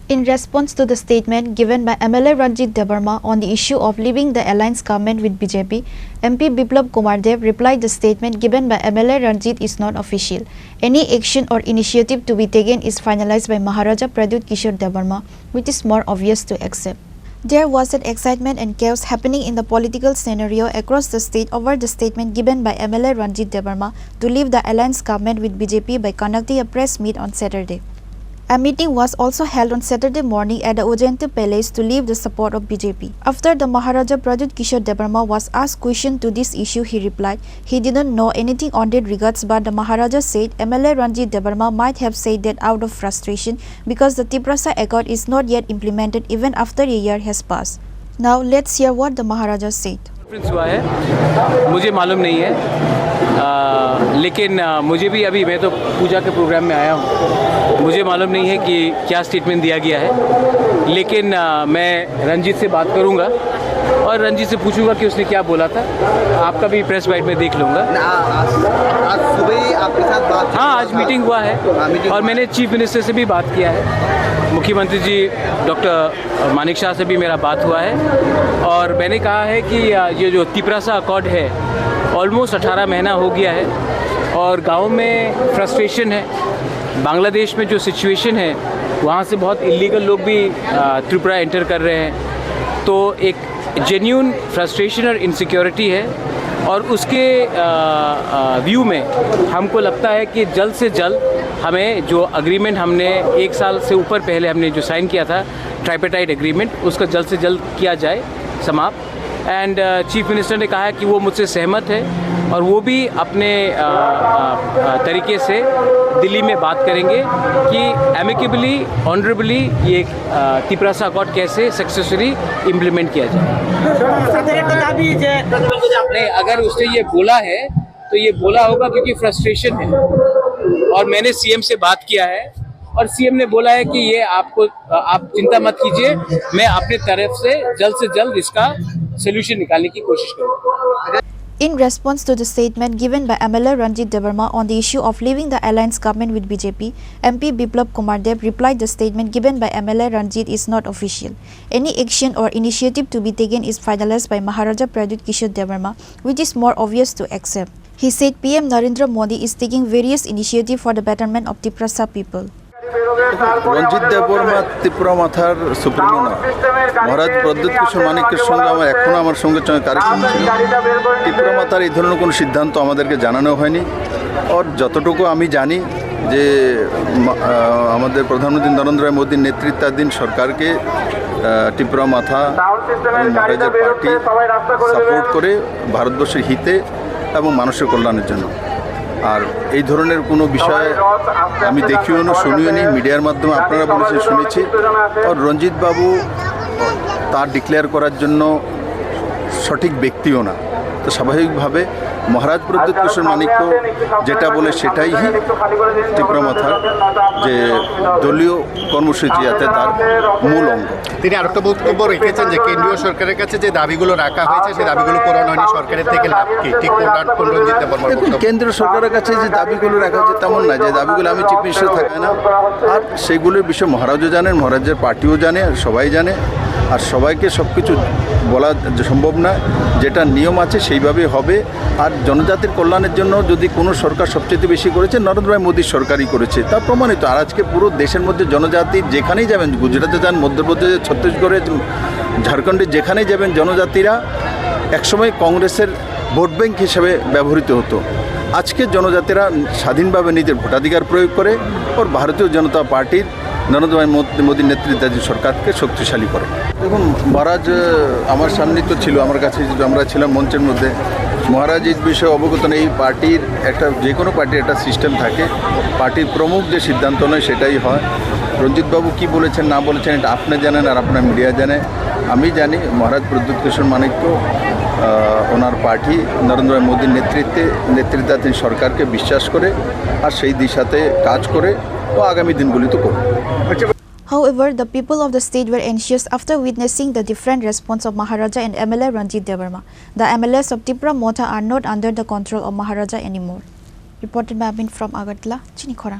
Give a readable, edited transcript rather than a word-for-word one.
In response to the statement given by MLA Ranjit Debarma on the issue of leaving the alliance government with BJP, MP Biplab Kumar Dev replied the statement given by MLA Ranjit is not official. Any action or initiative to be taken is finalized by Maharaja Pradyut Kishore Debarma, which is more obvious to accept. There was an excitement and chaos happening in the political scenario across the state over the statement given by MLA Ranjit Debarma to leave the alliance government with BJP by conducting a press meet on Saturday. A meeting was also held on Saturday morning at the Ojente Palace to leave the support of BJP. After the Maharaja Pradyut Kishore Debarma was asked question to this issue, he replied he didn't know anything on that regards, but the Maharaja said MLA Ranjit Debarma might have said that out of frustration because the Tiprasa Accord is not yet implemented even after a year has passed. Now let's hear what the Maharaja said. हुआ है मुझे मालूम नहीं है लेकिन मुझे भी अभी मैं तो पूजा के प्रोग्राम में आया हूँ, मुझे मालूम नहीं है कि क्या स्टेटमेंट दिया गया है, लेकिन मैं रंजीत से बात करूँगा और रंजीत से पूछूंगा कि उसने क्या बोला था। आपका भी प्रेस बाइट में देख लूँगा। आज सुबह ही आपके साथ बात? हाँ, आज मीटिंग हुआ है और मैंने चीफ मिनिस्टर से भी बात किया है, मुख्यमंत्री जी डॉक्टर मानिक शाह से भी मेरा बात हुआ है और मैंने कहा है कि ये जो तिपरासा अकॉर्ड है ऑलमोस्ट 18 महीना हो गया है और गाँव में फ्रस्ट्रेशन है। बांग्लादेश में जो सिचुएशन है वहाँ से बहुत इलीगल लोग भी त्रिपुरा एंटर कर रहे हैं, तो एक जेन्यून फ्रस्ट्रेशन और इनसिक्योरिटी है और उसके व्यू में हमको लगता है कि जल्द से जल्द हमें जो एग्रीमेंट हमने 1 साल से ऊपर पहले हमने जो साइन किया था ट्राइपेटाइट एग्रीमेंट, उसका जल्द से जल्द किया जाए समाप्त। एंड चीफ मिनिस्टर ने कहा है कि वो मुझसे सहमत है और वो भी अपने तरीके से दिल्ली में बात करेंगे कि एमिकेबली ऑनरेबली ये तिपरासा अकॉर्ड कैसे सक्सेसफुली इम्प्लीमेंट किया जाए। नहीं, अगर उसने ये बोला है तो ये बोला होगा क्योंकि फ्रस्ट्रेशन है और मैंने सीएम से बात किया है और सीएम ने बोला है कि ये आप चिंता मत कीजिए, मैं अपने तरफ से जल्द इसका सोल्यूशन निकालने की कोशिश करूँगा। In response to the statement given by MLA Ranjit Debarma on the issue of leaving the alliance government with BJP, MP Biplab Kumar Dev replied the statement given by MLA Ranjit is not official. Any action or initiative to be taken is finalized by Maharaja Pradyut Kishore Debarma, which is more obvious to accept. He said PM Narendra Modi is taking various initiatives for the betterment of Tiprasa people. রঞ্জিত দেববর্মা ত্রিপুরা মাথার supremo না, মহারাজ প্রদ্যুৎ কিশোর মানিকের সঙ্গে আমার সঙ্গে কার্যক্রম ছিল। ত্রিপুরা মাতার এই ধরনের কোনো সিদ্ধান্ত আমাদেরকে জানানো হয়নি। আর যতটুকু আমি জানি যে আমাদের প্রধানমন্ত্রী নরেন্দ্র মোদীর নেতৃত্বাধীন সরকারকে ত্রিপুরা মাথা এবং মহারাজের পার্টি সাপোর্ট করে ভারতবর্ষের হিতে এবং মানুষের কল্যাণের জন্য। আর এই ধরনের কোনো বিষয় আমি দেখিও না, শুনিও নি, মিডিয়ার মাধ্যমে আপনারা বলেছেন শুনেছি। আর রঞ্জিত বাবু তার ডিক্লেয়ার করার জন্য সঠিক ব্যক্তিও না, তো স্বাভাবিকভাবে মহারাজ প্রদ্যুৎ কিশোর মানিক্য যেটা বলে সেটাই ত্রিপুরা মাথার যে দলীয় কর্মসূচি আছে তার মূল অঙ্গ। তিনি আরেকটা বক্তব্য রেখেছেন যে কেন্দ্রীয় সরকারের কাছে যে দাবিগুলো রাখা হয়েছে সেই দাবিগুলো পূরণ হয়নি, সরকারের থেকে লাভ কি? ঠিক রঞ্জিত দেববর্মার কেন্দ্রীয় সরকারের কাছে যে দাবিগুলো রাখা হচ্ছে তেমন না, যে দাবিগুলো আমি চিফ মিনিস্টার থাকে না। আর সেইগুলোর বিষয়ে মহারাজও জানেন, মহারাজের পার্টিও জানে, আর সবাই জানে। আর সবাইকে সব কিছু বলা সম্ভব না, যেটা নিয়ম আছে সেইভাবেই হবে। আর জনজাতির কল্যাণের জন্য যদি কোনো সরকার সবচেয়ে বেশি করেছে নরেন্দ্র ভাই মোদীর সরকারই করেছে, তা প্রমাণিত। আর আজকে পুরো দেশের মধ্যে জনজাতি যেখানেই যাবেন, গুজরাটে যান, মধ্যপ্রদেশে, ছত্তিশগড়ে, ঝাড়খণ্ডে যেখানেই যাবেন, জনজাতিরা একসময় কংগ্রেসের ভোট ব্যাংক হিসেবে ব্যবহৃত হতো। আজকে জনজাতিরা স্বাধীনভাবে নিজের ভোটাধিকার প্রয়োগ করে ওর ভারতীয় জনতা পার্টির নরেন্দ্র ভাই মোদীর নেতৃত্বাধীন সরকারকে শক্তিশালী করে। দেখুন, মহারাজ আমার সামনে তো ছিল, আমার কাছে আমরা ছিলাম মঞ্চের মধ্যে। মহারাজ এই বিষয়ে অবগত নেই। পার্টির একটা যে কোনো পার্টির একটা সিস্টেম থাকে, পার্টির প্রমুখ যে সিদ্ধান্ত নয় সেটাই হয়। রঞ্জিতবাবু কী বলেছেন না বলেছেন এটা আপনি জানেন আর আপনার মিডিয়া জানে, আমি জানি। মহারাজ প্রদ্যুৎ কিশোর মানিক্য ওনার পার্টি নরেন্দ্র ভাই মোদীর নেতৃত্বাধীন সরকারকে বিশ্বাস করে আর সেই দিশাতে কাজ করে ও আগামী দিনগুলিতে করবে। However, the people of the state were anxious after witnessing the different response of Maharaja and MLA Ranjit Debarma. The MLAs of Tripura Motha are not under the control of Maharaja anymore. Reported by Amin from Agartala, Chinikhora.